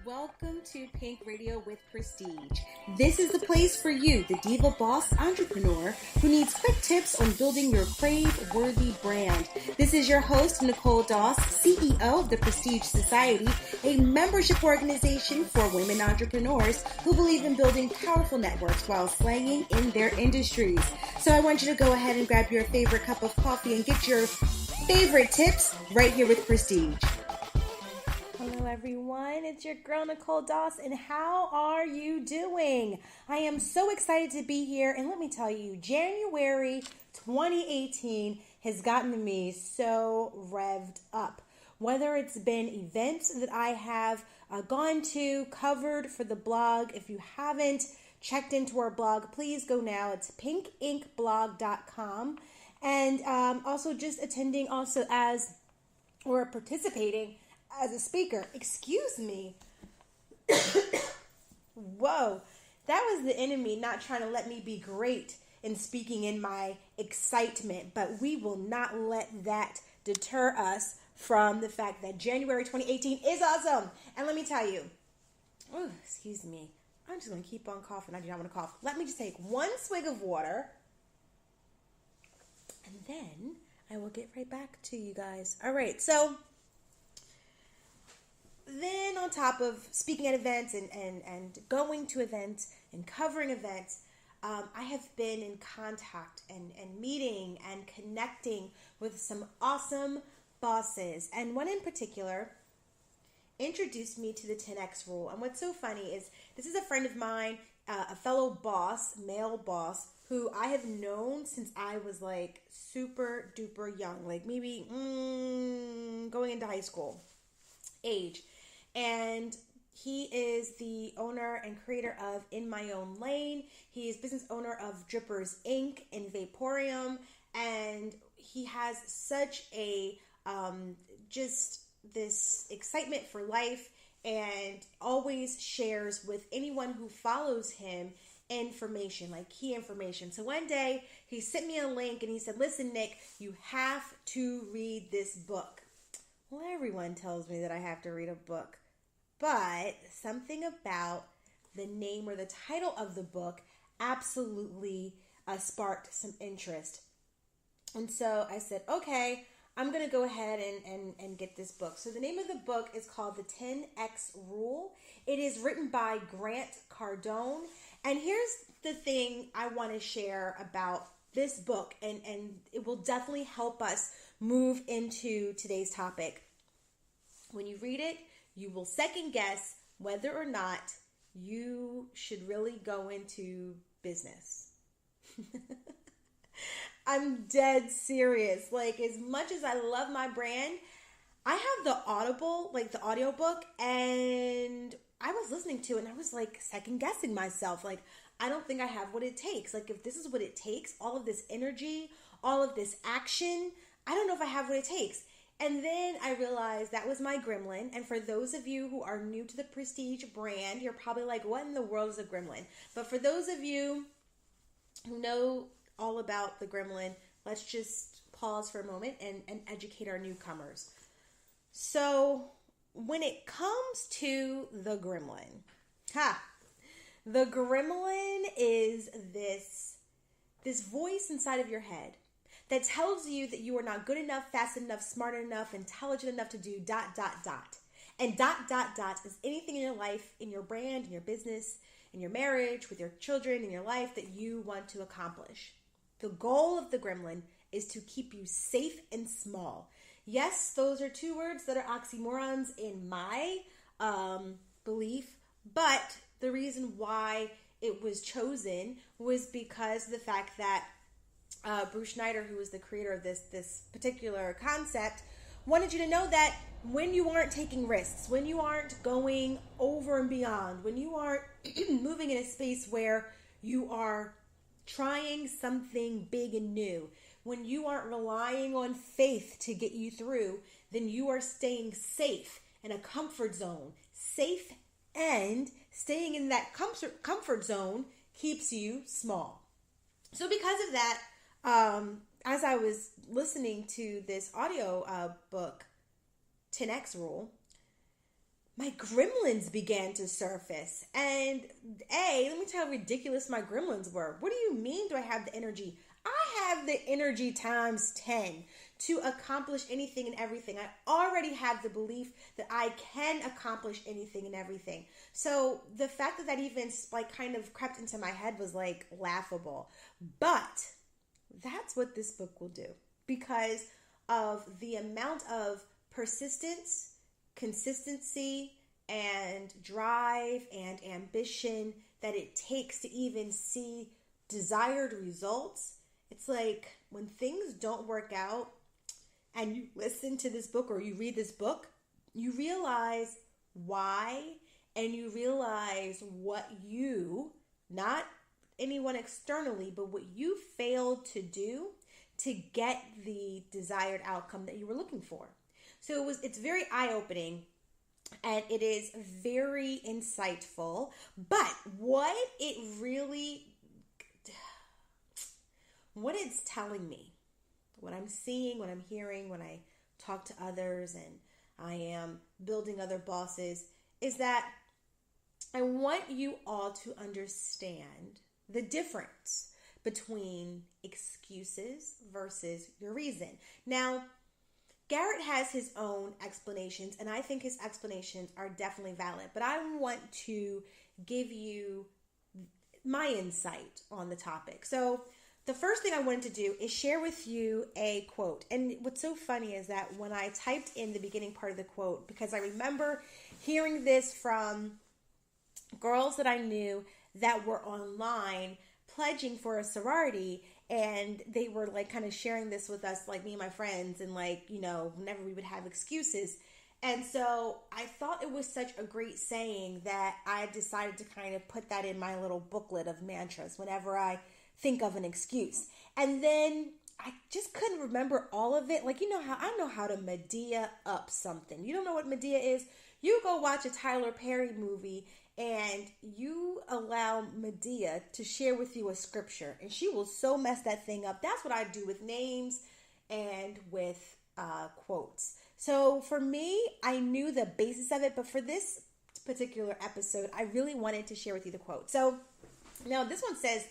Welcome to Pink Radio with Prestige. This is the place for you, the Diva Boss entrepreneur who needs quick tips on building your crave-worthy brand. This is your host, Nicole Doss, CEO of the Prestige Society, a membership organization for women entrepreneurs who believe in building powerful networks while slanging in their industries. So I want you to go ahead and grab your favorite cup of coffee and get your favorite tips right here with Prestige. Hello everyone, it's your girl Nicole Doss, and how are you doing? I am so excited to be here, and let me tell you, January 2018 has gotten me so revved up. Whether it's been events that I have gone to, covered for the blog. If you haven't checked into our blog, please go now. It's pinkinkblog.com. And also just attending also as, or participating as a speaker. Excuse me. Whoa. That was the enemy not trying to let me be great in speaking in my excitement. But we will not let that deter us from the fact that January 2018 is awesome. And let me tell you. Oh, excuse me. I'm just going to keep on coughing. I do not want to cough. Let me just take one swig of water. And then I will get right back to you guys. All right. So then on top of speaking at events and going to events and covering events, I have been in contact and meeting and connecting with some awesome bosses. And one in particular introduced me to the 10X rule. And what's so funny is this is a friend of mine, a fellow boss, male boss, who I have known since I was like super duper young, like maybe going into high school age. And he is the owner and creator of In My Own Lane. He is business owner of Drippers Inc. and Vaporium. And he has such a, just this excitement for life and always shares with anyone who follows him information, like key information. So one day he sent me a link and he said, listen, Nick, you have to read this book. Well, everyone tells me that I have to read a book. But something about the name or the title of the book absolutely sparked some interest. And so I said, okay, I'm going to go ahead and get this book. So the name of the book is called The 10X Rule. It is written by Grant Cardone. And here's the thing I want to share about this book, and it will definitely help us move into today's topic. When you read it, you will second guess whether or not you should really go into business. I'm dead serious. Like, as much as I love my brand, I have the Audible, like the audiobook, and I was listening to it and I was like second guessing myself. Like, I don't think I have what it takes. Like, if this is what it takes, all of this energy, all of this action, I don't know if I have what it takes. And then I realized that was my gremlin. And for those of you who are new to the Prestige brand, you're probably like, what in the world is a gremlin? But for those of you who know all about the gremlin, let's just pause for a moment and educate our newcomers. So when it comes to the gremlin, the gremlin is this voice inside of your head that tells you that you are not good enough, fast enough, smart enough, intelligent enough to do ... And ... is anything in your life, in your brand, in your business, in your marriage, with your children, in your life that you want to accomplish. The goal of the gremlin is to keep you safe and small. Yes, those are two words that are oxymorons in my belief, but the reason why it was chosen was because of the fact that Bruce Schneider, who was the creator of this particular concept, wanted you to know that when you aren't taking risks, when you aren't going over and beyond, when you aren't moving in a space where you are trying something big and new, when you aren't relying on faith to get you through, then you are staying safe in a comfort zone. Safe and staying in that comfort zone keeps you small. So because of that, as I was listening to this audio book, 10X Rule, my gremlins began to surface. And let me tell you how ridiculous my gremlins were. What do you mean do I have the energy? I have the energy times 10 to accomplish anything and everything. I already have the belief that I can accomplish anything and everything. So the fact that even like kind of crept into my head was like laughable. But that's what this book will do, because of the amount of persistence, consistency, and drive and ambition that it takes to even see desired results. It's like when things don't work out and you listen to this book or you read this book, you realize why, and you realize what you, not anyone externally, but what you failed to do to get the desired outcome that you were looking for. So it's very eye-opening, and it is very insightful. But what it's telling me, what I'm seeing, what I'm hearing when I talk to others and I am building other bosses, is that I want you all to understand the difference between excuses versus your reason. Now, Garrett has his own explanations, and I think his explanations are definitely valid, but I want to give you my insight on the topic. So the first thing I wanted to do is share with you a quote. And what's so funny is that when I typed in the beginning part of the quote, because I remember hearing this from girls that I knew that were online pledging for a sorority, and they were like kind of sharing this with us, like me and my friends, and like, you know, whenever we would have excuses. And so I thought it was such a great saying that I decided to kind of put that in my little booklet of mantras whenever I think of an excuse. And then I just couldn't remember all of it. Like, you know how I know how to Medea up something. You don't know what Medea is? You go watch a Tyler Perry movie and you allow Medea to share with you a scripture, and she will so mess that thing up. That's what I do with names and with quotes. So for me, I knew the basis of it, but for this particular episode, I really wanted to share with you the quote. So now this one says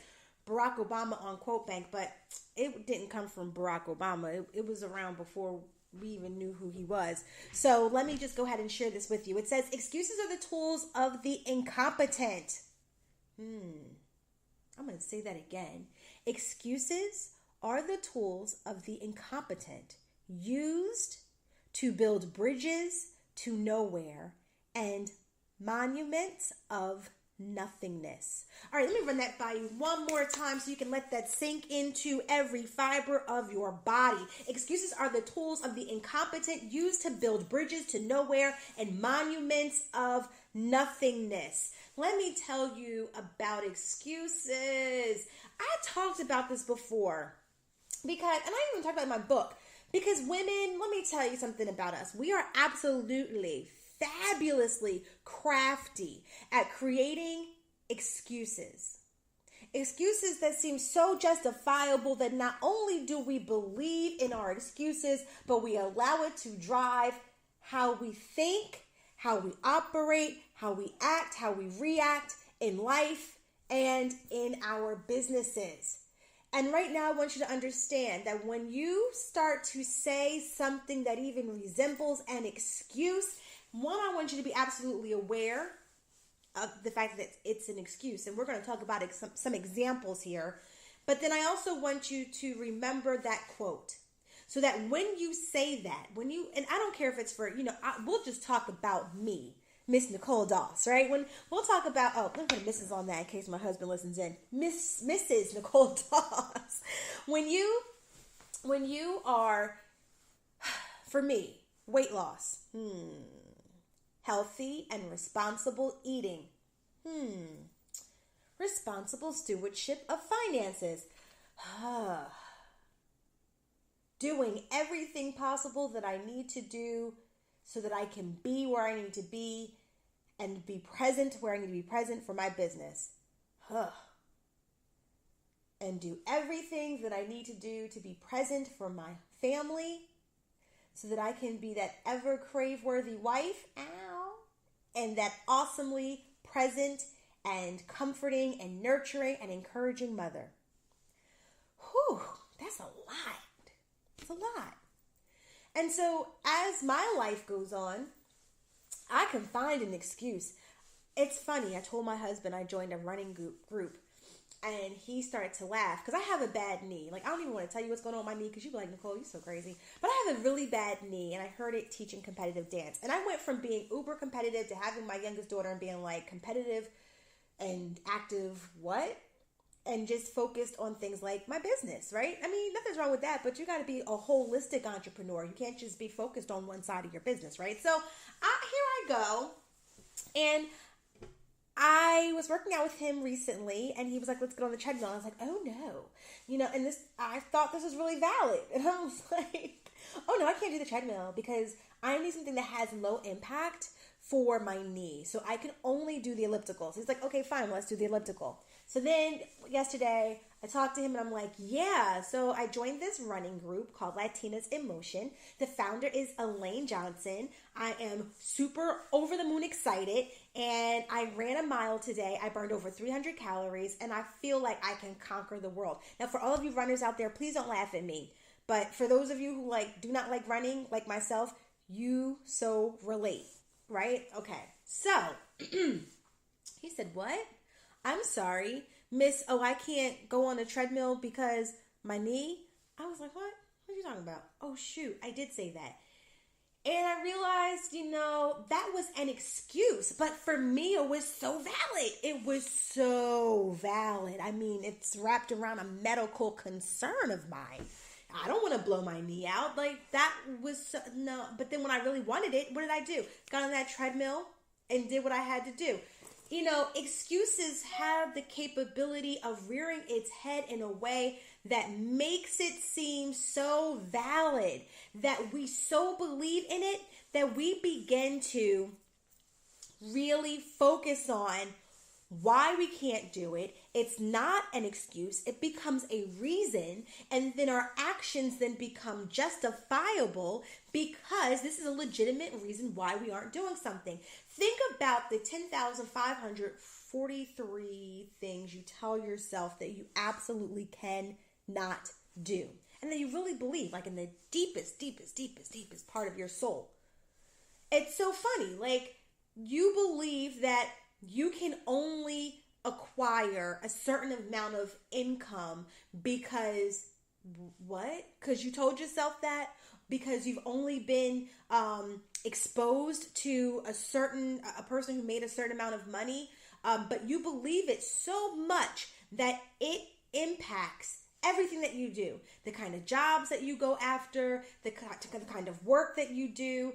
Barack Obama on Quote Bank, but it didn't come from Barack Obama. It was around before we even knew who he was. So let me just go ahead and share this with you. It says, excuses are the tools of the incompetent. I'm going to say that again. Excuses are the tools of the incompetent, used to build bridges to nowhere and monuments of nothingness. All right, let me run that by you one more time so you can let that sink into every fiber of your body. Excuses are the tools of the incompetent, used to build bridges to nowhere and monuments of nothingness. Let me tell you about excuses. I talked about this before because, and I even talked about it in my book, because women, let me tell you something about us. We are absolutely fabulously crafty at creating excuses. Excuses that seem so justifiable that not only do we believe in our excuses, but we allow it to drive how we think, how we operate, how we act, how we react in life and in our businesses. And right now, I want you to understand that when you start to say something that even resembles an excuse, one, I want you to be absolutely aware of the fact that it's an excuse. And we're going to talk about some examples here. But then I also want you to remember that quote. So that when you say that, and I don't care if it's for, we'll just talk about me, Miss Nicole Doss, right? When we'll talk about, let me put a Mrs. on that in case my husband listens in. Mrs. Nicole Doss. When you are, for me, weight loss, healthy and responsible eating, responsible stewardship of finances, doing everything possible that I need to do so that I can be where I need to be and be present where I need to be present for my business. And do everything that I need to do to be present for my family so that I can be that ever crave-worthy wife. Ow. and that awesomely present and comforting and nurturing and encouraging mother. Whew, that's a lot. It's a lot. And so as my life goes on, I can find an excuse. It's funny. I told my husband I joined a running group, and he started to laugh because I have a bad knee. Like, I don't even want to tell you what's going on with my knee because you'd be like, Nicole, you're so crazy. But I have a really bad knee, and I heard it teaching competitive dance. And I went from being uber competitive to having my youngest daughter and being like competitive and active, what? And just focused on things like my business, right? I mean, nothing's wrong with that, but you got to be a holistic entrepreneur. You can't just be focused on one side of your business, right? So here I go, and I was working out with him recently, and he was like, let's get on the treadmill. I was like, oh no, and I thought this was really valid. And I was like, oh no, I can't do the treadmill because I need something that has low impact for my knee. So I can only do the elliptical. So he's like, okay, fine, let's do the elliptical. So then yesterday I talked to him and I'm like, yeah. So I joined this running group called Latinas in Motion. The founder is Elaine Johnson. I am super over the moon excited, and I ran a mile today. I burned over 300 calories, and I feel like I can conquer the world. Now, for all of you runners out there, please don't laugh at me. But for those of you who do not like running like myself, you so relate, right? Okay. So he said, what? I'm sorry, Miss, I can't go on a treadmill because my knee. I was like, what? What are you talking about? Oh, shoot, I did say that. And I realized, that was an excuse. But for me, it was so valid. It was so valid. I mean, it's wrapped around a medical concern of mine. I don't want to blow my knee out. Like, that was, no. But then when I really wanted it, what did I do? Got on that treadmill and did what I had to do. Excuses have the capability of rearing its head in a way that makes it seem so valid, that we so believe in it, that we begin to really focus on why we can't do it. It's not an excuse. It becomes a reason, and then our actions then become justifiable because this is a legitimate reason why we aren't doing something. Think about the 10,543 things you tell yourself that you absolutely cannot do, and that you really believe, like in the deepest part of your soul. It's so funny. Like, you believe that you can only acquire a certain amount of income because what? Because you told yourself that? Because you've only been exposed to a person who made a certain amount of money, but you believe it so much that it impacts everything that you do, the kind of jobs that you go after, the kind of work that you do,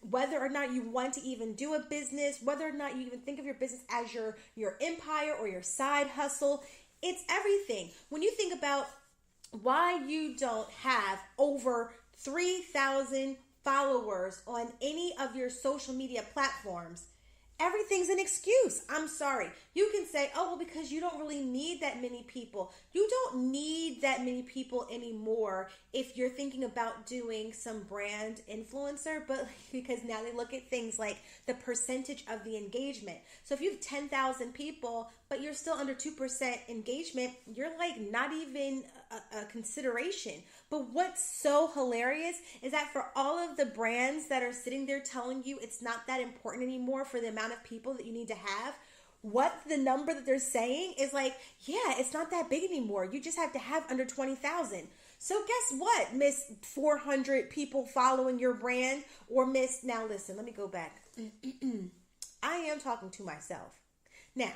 whether or not you want to even do a business, whether or not you even think of your business as your empire or your side hustle. It's everything. When you think about why you don't have over 3,000 followers on any of your social media platforms, everything's an excuse. I'm sorry. You can say, oh, well, because you don't really need that many people. You don't need that many people anymore if you're thinking about doing some brand influencer, but because now they look at things like the percentage of the engagement. So if you have 10,000 people, but you're still under 2% engagement, you're like not even a consideration. But what's so hilarious is that for all of the brands that are sitting there telling you it's not that important anymore for the amount of people that you need to have, what the number that they're saying is like, yeah, it's not that big anymore. You just have to have under 20,000. So guess what, Miss 400 people following your brand, or Miss, now listen, let me go back. I am talking to myself. Now,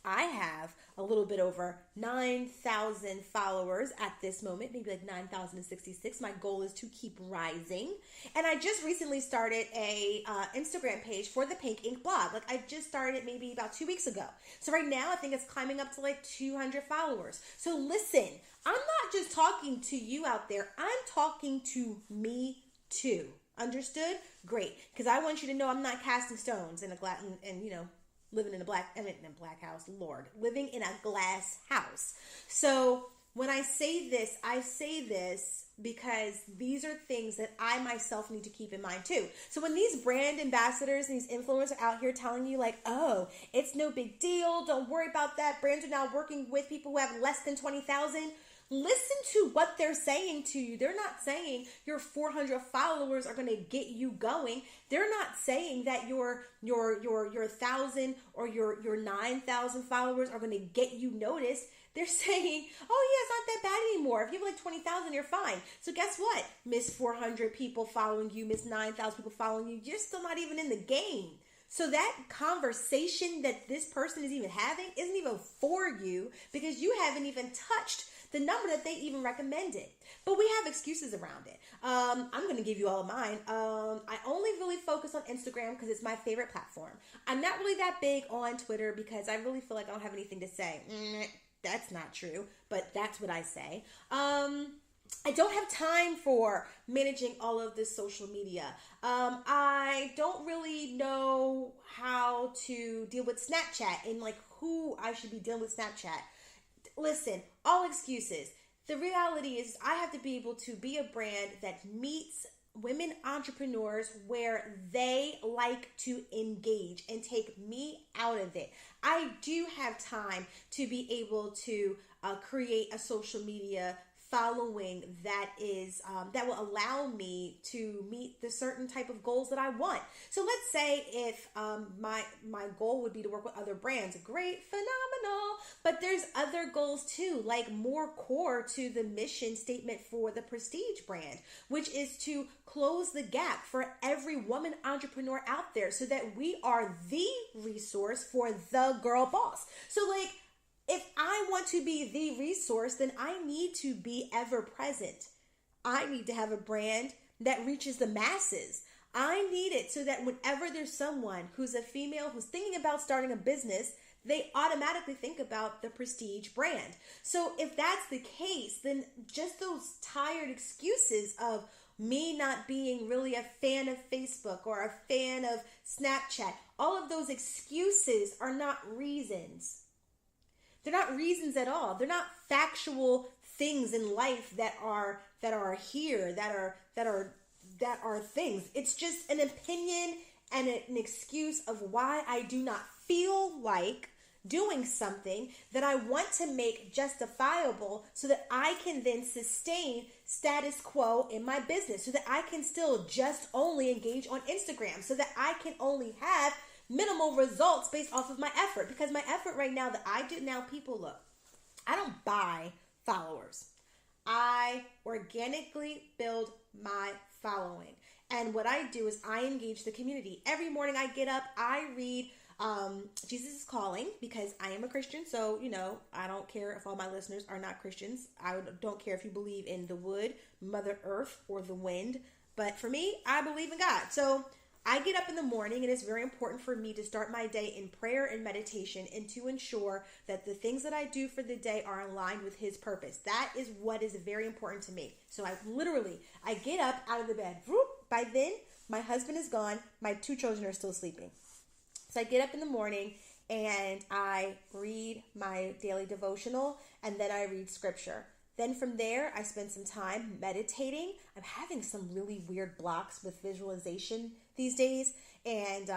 I have a little bit over 9,000 followers at this moment, maybe like 9,066. My goal is to keep rising. And I just recently started a Instagram page for the Pink Ink blog. Like, I just started maybe about 2 weeks ago. So right now I think it's climbing up to like 200 followers. So listen, I'm not just talking to you out there. I'm talking to me too. Understood? Great. Because I want you to know I'm not casting stones in a glass and living in a black house, living in a glass house. So when I say this because these are things that I myself need to keep in mind too. So when these brand ambassadors and these influencers are out here telling you like, oh, it's no big deal, don't worry about that, brands are now working with people who have less than 20,000, listen to what they're saying to you. They're not saying your 400 followers are going to get you going. They're not saying that your 1,000 or your 9,000 followers are going to get you noticed. They're saying, oh yeah, it's not that bad anymore. If you have like 20,000, you're fine. So guess what? Miss 400 people following you, Miss 9,000 people following you, you're still not even in the game. So that conversation that this person is even having isn't even for you because you haven't even touched the number that they even recommended. But we have excuses around it. I'm going to give you all of mine. I only really focus on Instagram because it's my favorite platform. I'm not really that big on Twitter because I really feel like I don't have anything to say. That's not true, but that's what I say. I don't have time for managing all of this social media. I don't really know how to deal with Snapchat and like who I should be dealing with Snapchat. Listen, all excuses. The reality is I have to be able to be a brand that meets women entrepreneurs where they like to engage and take me out of it. I do have time to be able to create a social media following that is that will allow me to meet the certain type of goals that I want. So let's say if my goal would be to work with other brands, great, phenomenal, but there's other goals too, like more core to the mission statement for the Prestige brand, which is to close the gap for every woman entrepreneur out there so that we are the resource for the girl boss. So like, if I want to be the resource, then I need to be ever present. I need to have a brand that reaches the masses. I need it so that whenever there's someone who's a female who's thinking about starting a business, they automatically think about the Prestige brand. So if that's the case, then just those tired excuses of me not being really a fan of Facebook or a fan of Snapchat, all of those excuses are not reasons. They're not reasons at all. They're not factual things in life that are here, that are things. It's just an opinion and an excuse of why I do not feel like doing something that I want to make justifiable so that I can then sustain status quo in my business, so that I can still just only engage on Instagram, so that I can only have minimal results based off of my effort. Because my effort right now that I do now, people, look, I don't buy followers. I organically build my following. And what I do is I engage the community. Every morning I get up, I read Jesus is Calling, because I am a Christian. So, I don't care if all my listeners are not Christians. I don't care if you believe in the wood, Mother Earth, or the wind. But for me, I believe in God. So I get up in the morning, and it's very important for me to start my day in prayer and meditation and to ensure that the things that I do for the day are aligned with His purpose. That is what is very important to me. So I get up out of the bed. By then, my husband is gone. My 2 children are still sleeping. So I get up in the morning and I read my daily devotional, and then I read scripture. Then from there, I spend some time meditating. I'm having some really weird blocks with visualization these days, and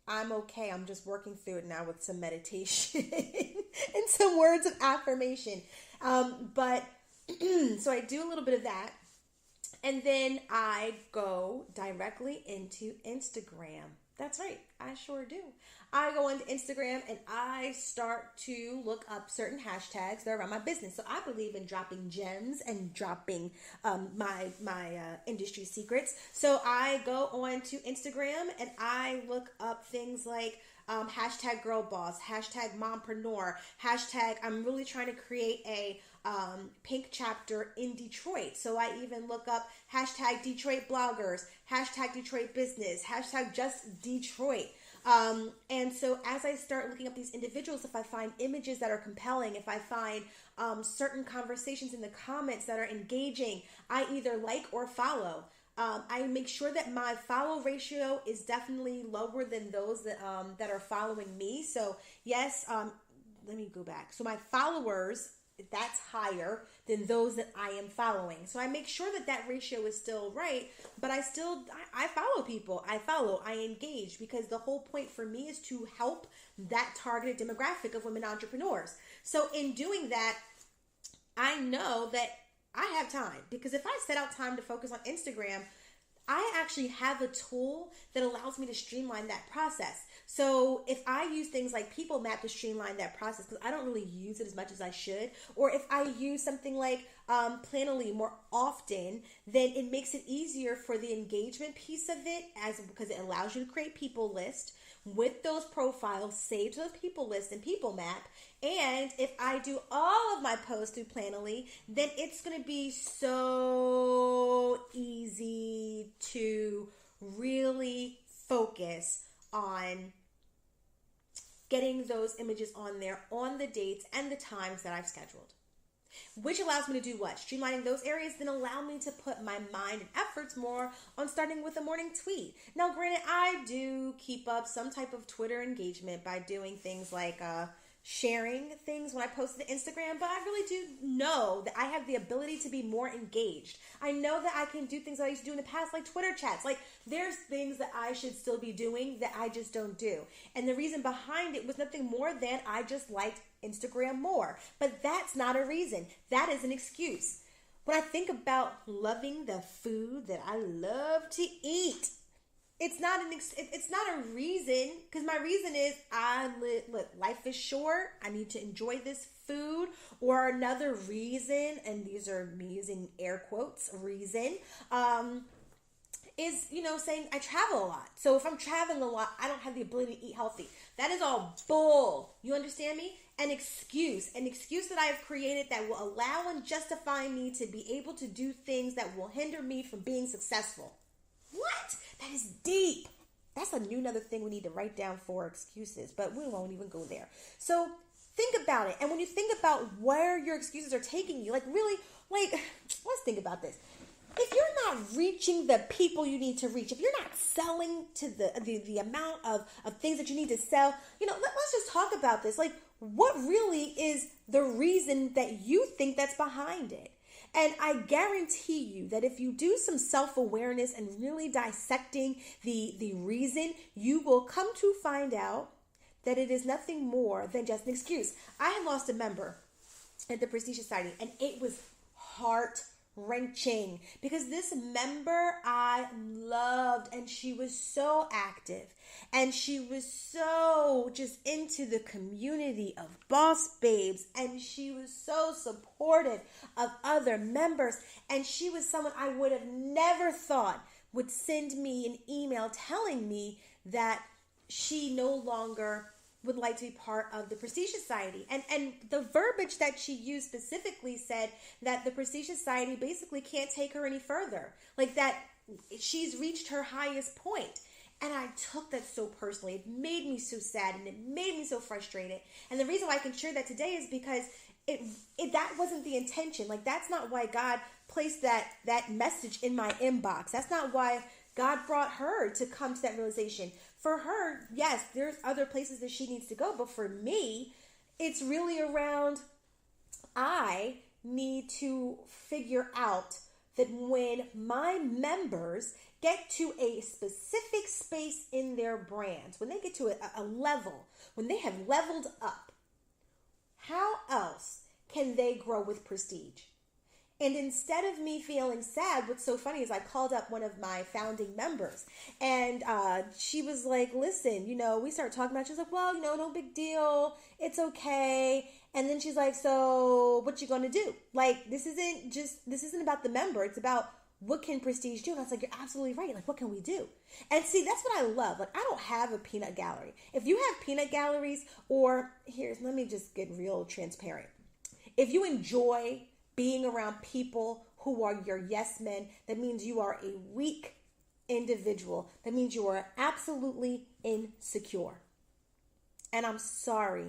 I'm okay. I'm just working through it now with some meditation and some words of affirmation. But so I do a little bit of that, and then I go directly into Instagram. That's right, I sure do. I go into Instagram and I start to look up certain hashtags that are around my business. So I believe in dropping gems and dropping my industry secrets. So I go on to Instagram and I look up things like hashtag girl boss, hashtag mompreneur, hashtag I'm really trying to create a pink chapter in Detroit. So I even look up hashtag Detroit bloggers, hashtag Detroit business, hashtag just Detroit. And so as I start looking up these individuals, if I find images that are compelling, if I find certain conversations in the comments that are engaging, I either like or follow. I make sure that my follow ratio is definitely lower than those that are following me. So yes, let me go back. So my followers that's higher than those that I am following. So I make sure that that ratio is still right, but I follow people. I engage, because the whole point for me is to help that targeted demographic of women entrepreneurs. So in doing that, I know that I have time, because if I set out time to focus on Instagram, I actually have a tool that allows me to streamline that process. So if I use things like People Map to streamline that process, because I don't really use it as much as I should, or if I use something like Planoly more often, then it makes it easier for the engagement piece of it, because it allows you to create people list with those profiles saved to those people list and People Map. And if I do all of my posts through Planoly, then it's going to be so easy to really focus on getting those images on there on the dates and the times that I've scheduled. Which allows me to do what? Streamlining those areas, then allow me to put my mind and efforts more on starting with a morning tweet. Now, granted, I do keep up some type of Twitter engagement by doing things like sharing things when I post to Instagram, but I really do know that I have the ability to be more engaged. I know that I can do things that I used to do in the past, like Twitter chats. Like, there's things that I should still be doing that I just don't do. And the reason behind it was nothing more than I just liked Instagram more. But that's not a reason. That is an excuse. When I think about loving the food that I love to eat, it's not a reason, because my reason is look, life is short. I need to enjoy this food. Or another reason, and these are me using air quotes, reason, is, saying I travel a lot. So if I'm traveling a lot, I don't have the ability to eat healthy. That is all bull. You understand me? An excuse that I have created that will allow and justify me to be able to do things that will hinder me from being successful. What? That is deep. That's another thing we need to write down for excuses, but we won't even go there. So think about it. And when you think about where your excuses are taking you, let's think about this. If you're not reaching the people you need to reach, if you're not selling to the amount of things that you need to sell, let's just talk about this. Like, what really is the reason that you think that's behind it? And I guarantee you that if you do some self-awareness and really dissecting the reason, you will come to find out that it is nothing more than just an excuse. I had lost a member at the Prestige Society, and it was heart-wrenching, because this member I loved, and she was so active, and she was so just into the community of boss babes, and she was so supportive of other members, and she was someone I would have never thought would send me an email telling me that she no longer would like to be part of the Prestige Society. And the verbiage that she used specifically said that the Prestige Society basically can't take her any further. Like, that she's reached her highest point. And I took that so personally. It made me so sad, and it made me so frustrated. And the reason why I can share that today is because that wasn't the intention. Like, that's not why God placed that message in my inbox. That's not why God brought her to come to that realization. For her, yes, there's other places that she needs to go. But for me, it's really around, I need to figure out that when my members get to a specific space in their brands, when they get to a level, when they have leveled up, how else can they grow with Prestige? And instead of me feeling sad, what's so funny is I called up one of my founding members, and she was like, listen, we started talking about it. She's like, well, no big deal. It's okay. And then she's like, so what you going to do? Like, this isn't about the member. It's about what can Prestige do? And I was like, you're absolutely right. Like, what can we do? And see, that's what I love. Like, I don't have a peanut gallery. If you have peanut galleries, let me just get real transparent. If you enjoy being around people who are your yes men, that means you are a weak individual. That means you are absolutely insecure. And I'm sorry.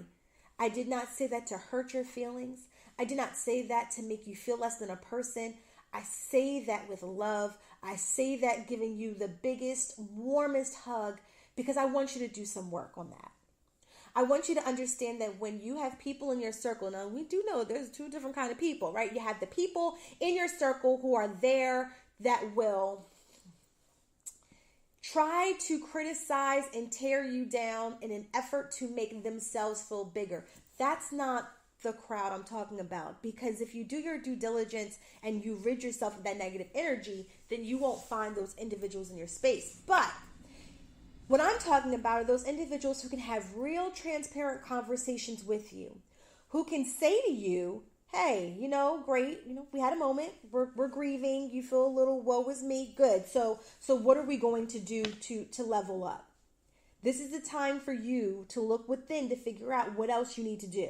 I did not say that to hurt your feelings. I did not say that to make you feel less than a person. I say that with love. I say that giving you the biggest, warmest hug, because I want you to do some work on that. I want you to understand that when you have people in your circle, now we do know there's two different kind of people, right? You have the people in your circle who are there that will try to criticize and tear you down in an effort to make themselves feel bigger. That's not the crowd I'm talking about, because if you do your due diligence and you rid yourself of that negative energy, then you won't find those individuals in your space. But what I'm talking about are those individuals who can have real transparent conversations with you, who can say to you, hey, great, we had a moment, we're grieving, you feel a little woe is me, good. So what are we going to do to level up? This is the time for you to look within to figure out what else you need to do.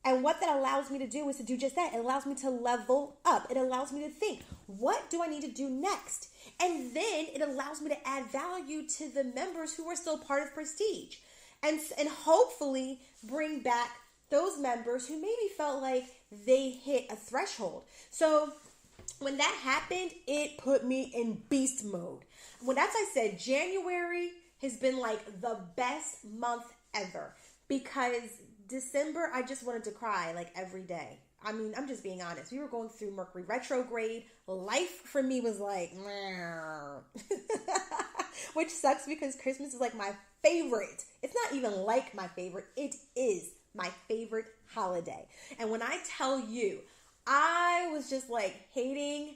And what that allows me to do is to do just that. It allows me to level up. It allows me to think, what do I need to do next? And then it allows me to add value to the members who are still part of Prestige. And hopefully bring back those members who maybe felt like they hit a threshold. So when that happened, it put me in beast mode. When as I said, January has been like the best month ever, because December, I just wanted to cry like every day. I mean, I'm just being honest. We were going through Mercury retrograde. Life for me was like, which sucks because Christmas is like my favorite. It's not even like my favorite. It is my favorite holiday. And when I tell you, I was just like hating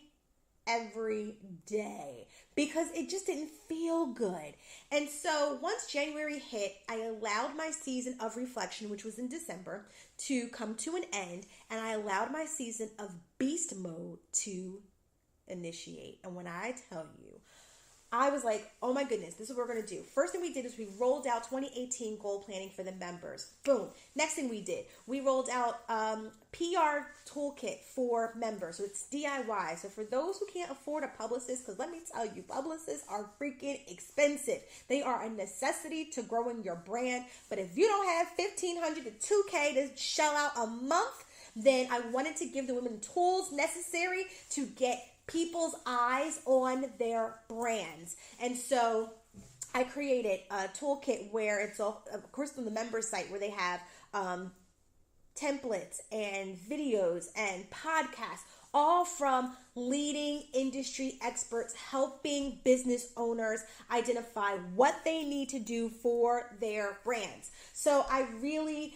every day because it just didn't feel good. And so once January hit, I allowed my season of reflection, which was in December, to come to an end, and I allowed my season of beast mode to initiate. And when I tell you, I was like, oh my goodness, this is what we're going to do. First thing we did is we rolled out 2018 goal planning for the members. Boom. Next thing we did, we rolled out PR toolkit for members. So it's DIY. So for those who can't afford a publicist, because let me tell you, publicists are freaking expensive. They are a necessity to growing your brand. But if you don't have $1,500 to $2,000 to shell out a month, then I wanted to give the women tools necessary to get people's eyes on their brands. And so I created a toolkit where it's all, of course, on the member site, where they have templates and videos and podcasts, all from leading industry experts helping business owners identify what they need to do for their brands. So I really,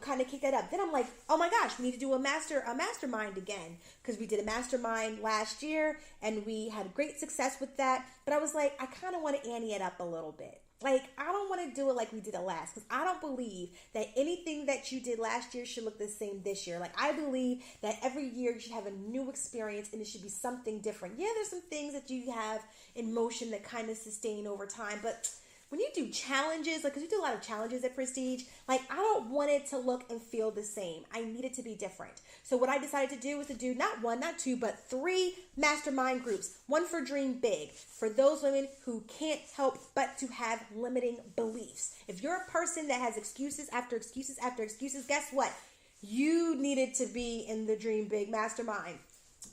kind of kicked that up. Then I'm like, oh my gosh, we need to do a mastermind again, because we did a mastermind last year and we had great success with that. But I was like, I kind of want to ante it up a little bit. Like, I don't want to do it like we did it last, because I don't believe that anything that you did last year should look the same this year. Like, I believe that every year you should have a new experience and it should be something different. Yeah, there's some things that you have in motion that kind of sustain over time, but when you do challenges, like, because we do a lot of challenges at Prestige, like, I don't want it to look and feel the same. I need it to be different. So what I decided to do was to do not one, not two, but 3 mastermind groups. One for Dream Big, for those women who can't help but to have limiting beliefs. If you're a person that has excuses after excuses after excuses, guess what? You needed to be in the Dream Big mastermind.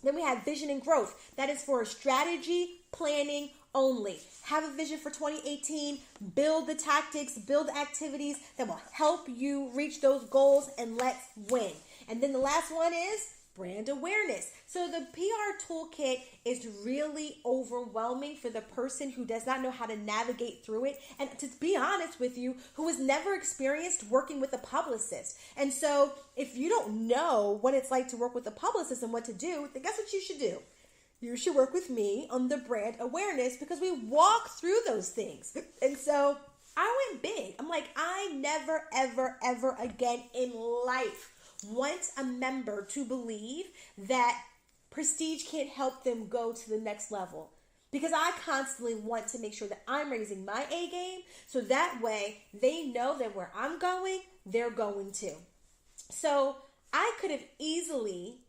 Then we have Vision and Growth. That is for strategy, planning only. Have a vision for 2018, build the tactics, build the activities that will help you reach those goals, and let's win. And then the last one is brand awareness. So the PR toolkit is really overwhelming for the person who does not know how to navigate through it. And to be honest with you, who has never experienced working with a publicist. And so if you don't know what it's like to work with a publicist and what to do, then guess what you should do? You should work with me on the brand awareness, because we walk through those things. And so I went big. I'm like, I never, ever, ever again in life want a member to believe that Prestige can't help them go to the next level. Because I constantly want to make sure that I'm raising my A game, so that way they know that where I'm going, they're going to. So I could have easily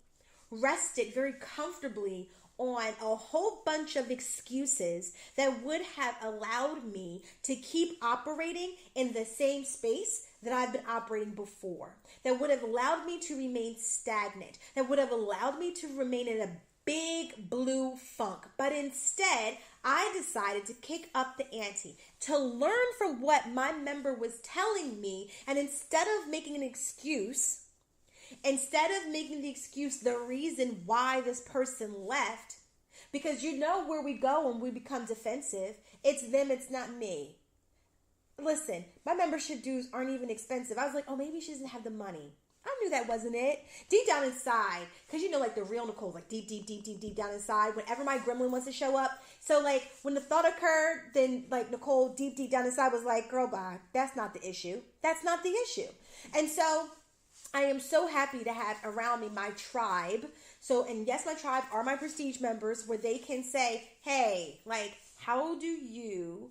rested very comfortably on a whole bunch of excuses that would have allowed me to keep operating in the same space that I've been operating before, that would have allowed me to remain stagnant, that would have allowed me to remain in a big blue funk. But instead, I decided to kick up the ante, to learn from what my member was telling me. And instead of making an excuse, instead of making the excuse the reason why this person left, because you know where we go when we become defensive, it's them, it's not me. Listen, my membership dues aren't even expensive. I was like, oh, maybe she doesn't have the money. I knew that wasn't it. Deep down inside, because you know, like the real Nicole's like deep down inside, whenever my gremlin wants to show up. So like when the thought occurred, then like Nicole deep down inside was like, girl, bye. That's not the issue. That's not the issue. And so I am so happy to have around me my tribe. So, and yes, my tribe are my prestige members where they can say, hey, like, how do you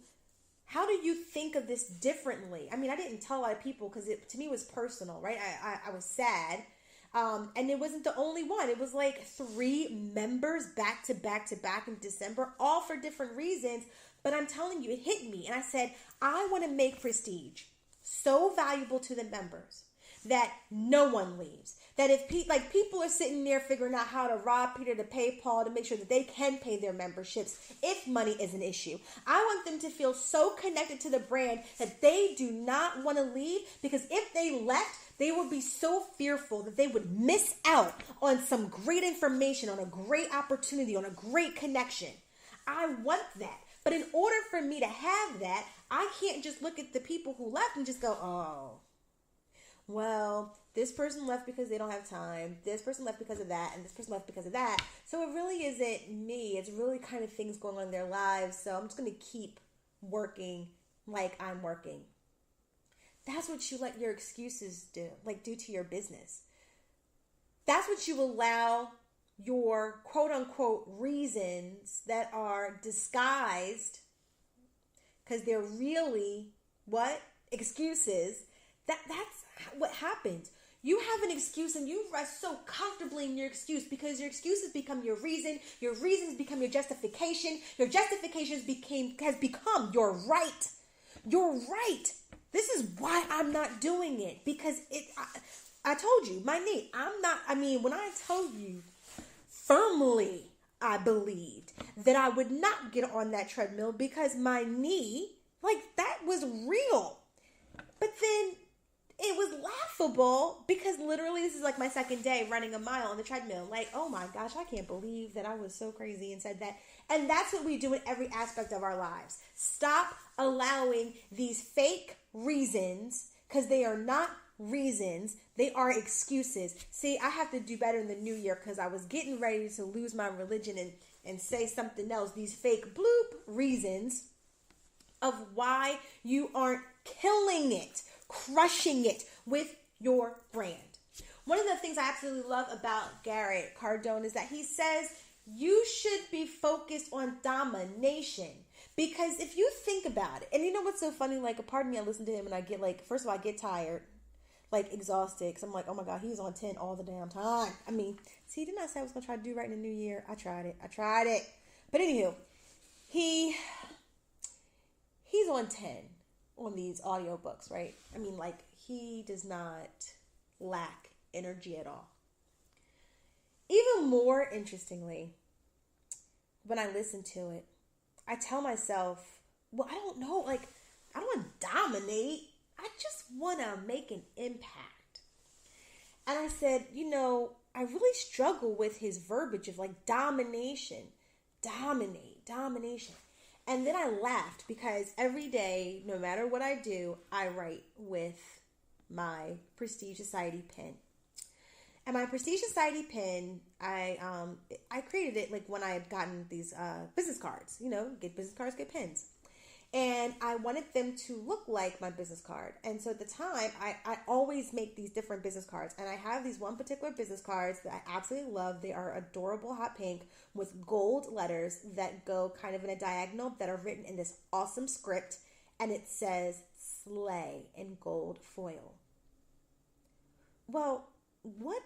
think of this differently? I mean, I didn't tell a lot of people because it, to me, was personal, right? I was sad. And it wasn't the only one. It was like 3 members back to back in December, all for different reasons. But I'm telling you, it hit me. And I said, I want to make prestige so valuable to the members that no one leaves. That if people are sitting there figuring out how to rob Peter to pay Paul to make sure that they can pay their memberships if money is an issue. I want them to feel so connected to the brand that they do not want to leave, because if they left, they would be so fearful that they would miss out on some great information, on a great opportunity, on a great connection. I want that. But in order for me to have that, I can't just look at the people who left and just go, oh, well, this person left because they don't have time. This person left because of that. And this person left because of that. So it really isn't me. It's really kind of things going on in their lives. So I'm just going to keep working like I'm working. That's what you let your excuses do to your business. That's what you allow your quote unquote reasons that are disguised, because they're really what? Excuses. That's what happens. You have an excuse and you rest so comfortably in your excuse because your excuses become your reason. Your reasons become your justification. Your justifications has become your right. Your right. This is why I'm not doing it, because I told you, my knee, when I told you firmly, I believed that I would not get on that treadmill because my knee, that was real. But then it was laughable because literally this is my second day running a mile on the treadmill. Oh my gosh, I can't believe that I was so crazy and said that. And that's what we do in every aspect of our lives. Stop allowing these fake reasons, because they are not reasons. They are excuses. See, I have to do better in the new year because I was getting ready to lose my religion and say something else. These fake bloop reasons of why you aren't killing it, crushing it with your brand. One of the things I absolutely love about Garrett Cardone is that he says you should be focused on domination. Because if you think about it, and you know what's so funny, a part of me, I listen to him and I get first of all, I get tired, exhausted, because I'm like, oh my God, he's on 10 all the damn time. I mean, see, didn't I say I was going to try to do right in the new year? I tried it. But anywho, he's on 10 on these audiobooks, right? I mean, he does not lack energy at all. Even more interestingly, when I listen to it, I tell myself, well, I don't know, I don't want to dominate. I just want to make an impact. And I said, I really struggle with his verbiage of domination, domination. And then I laughed because every day, no matter what I do, I write with my Prestige Society pen. And my Prestige Society pen, I created it when I had gotten these business cards. Get business cards, get pens. And I wanted them to look like my business card. And so at the time, I always make these different business cards. And I have these one particular business cards that I absolutely love. They are adorable hot pink with gold letters that go kind of in a diagonal that are written in this awesome script. And it says Slay in gold foil. Well, what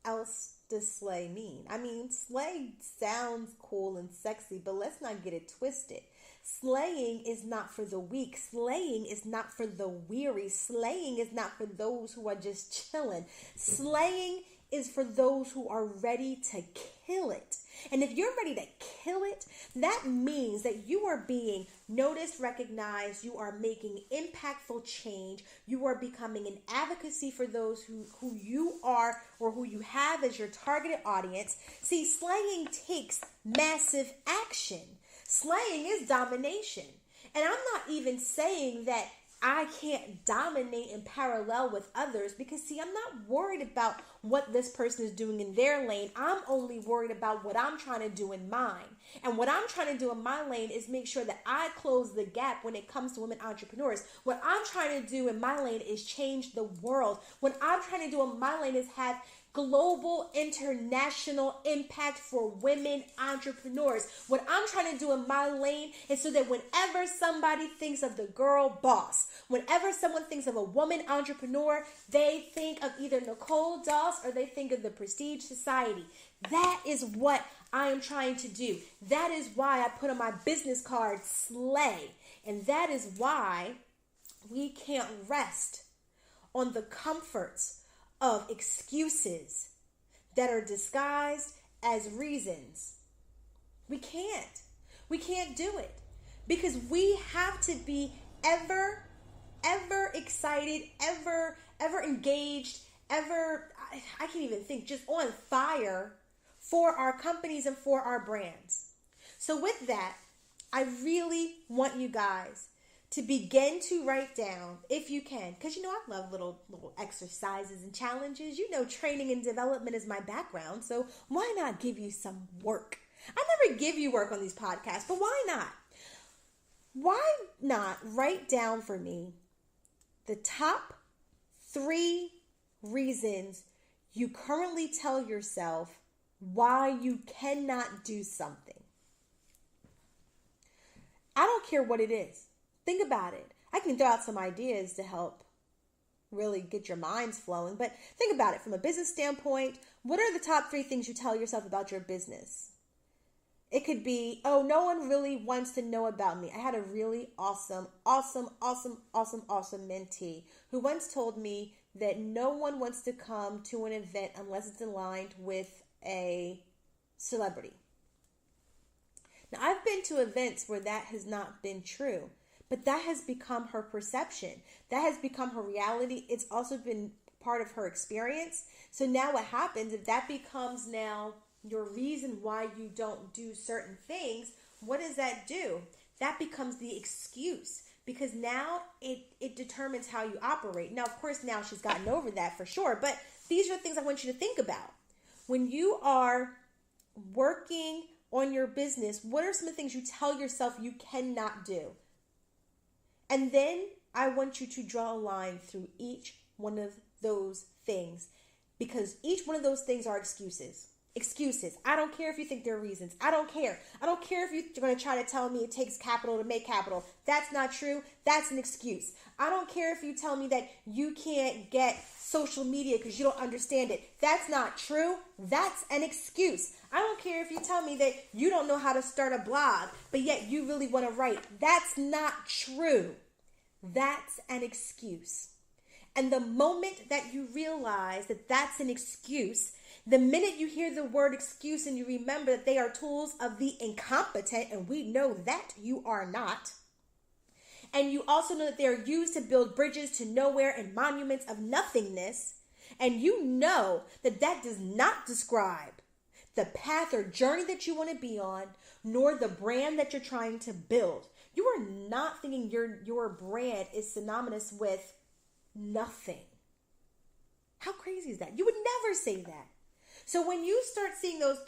else does slay mean? I mean, slay sounds cool and sexy, but let's not get it twisted. Slaying is not for the weak. Slaying is not for the weary. Slaying is not for those who are just chilling. Slaying is for those who are ready to kill it. And if you're ready to kill it, that means that you are being noticed, recognized, you are making impactful change, you are becoming an advocacy for those who you are or who you have as your targeted audience. See, slaying takes massive action. Slaying is domination. And I'm not even saying that I can't dominate in parallel with others, because see, I'm not worried about what this person is doing in their lane. I'm only worried about what I'm trying to do in mine. And what I'm trying to do in my lane is make sure that I close the gap when it comes to women entrepreneurs. What I'm trying to do in my lane is change the world. What I'm trying to do in my lane is have global, international impact for women entrepreneurs. What I'm trying to do in my lane is so that whenever somebody thinks of the girl boss, whenever someone thinks of a woman entrepreneur, they think of either Nicole Doss or they think of the Prestige Society. That is what I am trying to do. That is why I put on my business card, slay. And that is why we can't rest on the comforts of excuses that are disguised as reasons. We can't do it, because we have to be ever excited, ever engaged, I can't even think, just on fire for our companies and for our brands. So with that, I really want you guys to begin to write down, if you can, because I love little exercises and challenges. Training and development is my background, so why not give you some work? I never give you work on these podcasts, but why not? Why not write down for me the top 3 reasons you currently tell yourself why you cannot do something? I don't care what it is. Think about it. I can throw out some ideas to help really get your minds flowing, but think about it from a business standpoint. What are the top 3 things you tell yourself about your business? It could be, oh, no one really wants to know about me. I had a really awesome mentee who once told me that no one wants to come to an event unless it's aligned with a celebrity. Now, I've been to events where that has not been true. But that has become her perception. That has become her reality. It's also been part of her experience. So now what happens, if that becomes now your reason why you don't do certain things, what does that do? That becomes the excuse, because now it determines how you operate. Now, of course, now she's gotten over that for sure. But these are the things I want you to think about. When you are working on your business, what are some of the things you tell yourself you cannot do? And then I want you to draw a line through each one of those things, because each one of those things are excuses. Excuses. I don't care if you think they're reasons. I don't care. I don't care if you're going to try to tell me it takes capital to make capital. That's not true. That's an excuse. I don't care if you tell me that you can't get social media because you don't understand it. That's not true. That's an excuse. I don't care if you tell me that you don't know how to start a blog, but yet you really want to write. That's not true. That's an excuse. And the moment that you realize that that's an excuse, the minute you hear the word excuse and you remember that they are tools of the incompetent, and we know that you are not, and you also know that they are used to build bridges to nowhere and monuments of nothingness, and you know that that does not describe the path or journey that you want to be on, nor the brand that you're trying to build. You are not thinking your brand is synonymous with nothing. How crazy is that? You would never say that. So when you start seeing those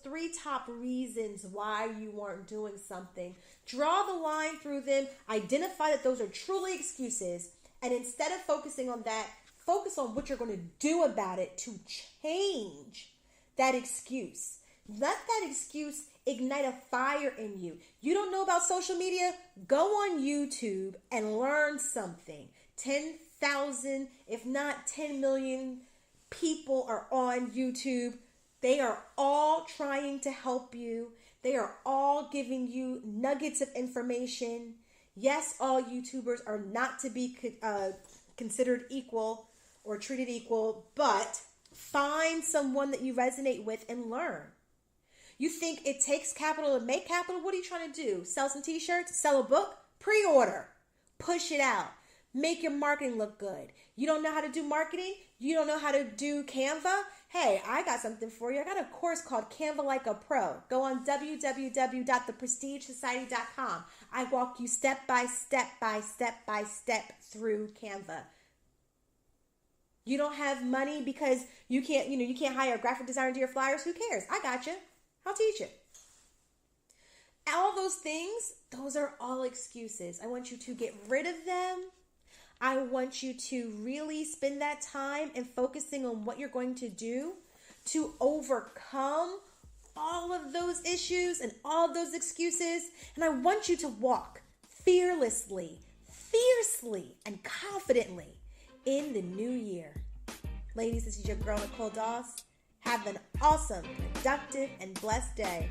3 top reasons why you aren't doing something, draw the line through them, identify that those are truly excuses, and instead of focusing on that, focus on what you're going to do about it to change that excuse. Let that excuse ignite a fire in you. You don't know about social media? Go on YouTube and learn something. 10,000, if not 10 million people are on YouTube. They are all trying to help you. They are all giving you nuggets of information. Yes, all YouTubers are not to be considered equal or treated equal, but Find someone that you resonate with and learn. You think it takes capital to make capital? What are you trying to do? Sell some t-shirts? Sell a book? Pre-order. Push it out. Make your marketing look good. You don't know how to do marketing? You don't know how to do Canva? Hey, I got something for you. I got a course called Canva Like a Pro. Go on www.theprestigesociety.com. I walk you step by step through Canva. You don't have money because you can't hire a graphic designer to do your flyers. Who cares? I got you. I'll teach you. All those things, those are all excuses. I want you to get rid of them. I want you to really spend that time and focusing on what you're going to do to overcome all of those issues and all those excuses. And I want you to walk fearlessly, fiercely, and confidently in the new year. Ladies, this is your girl, Nicole Doss. Have an awesome, productive, and blessed day.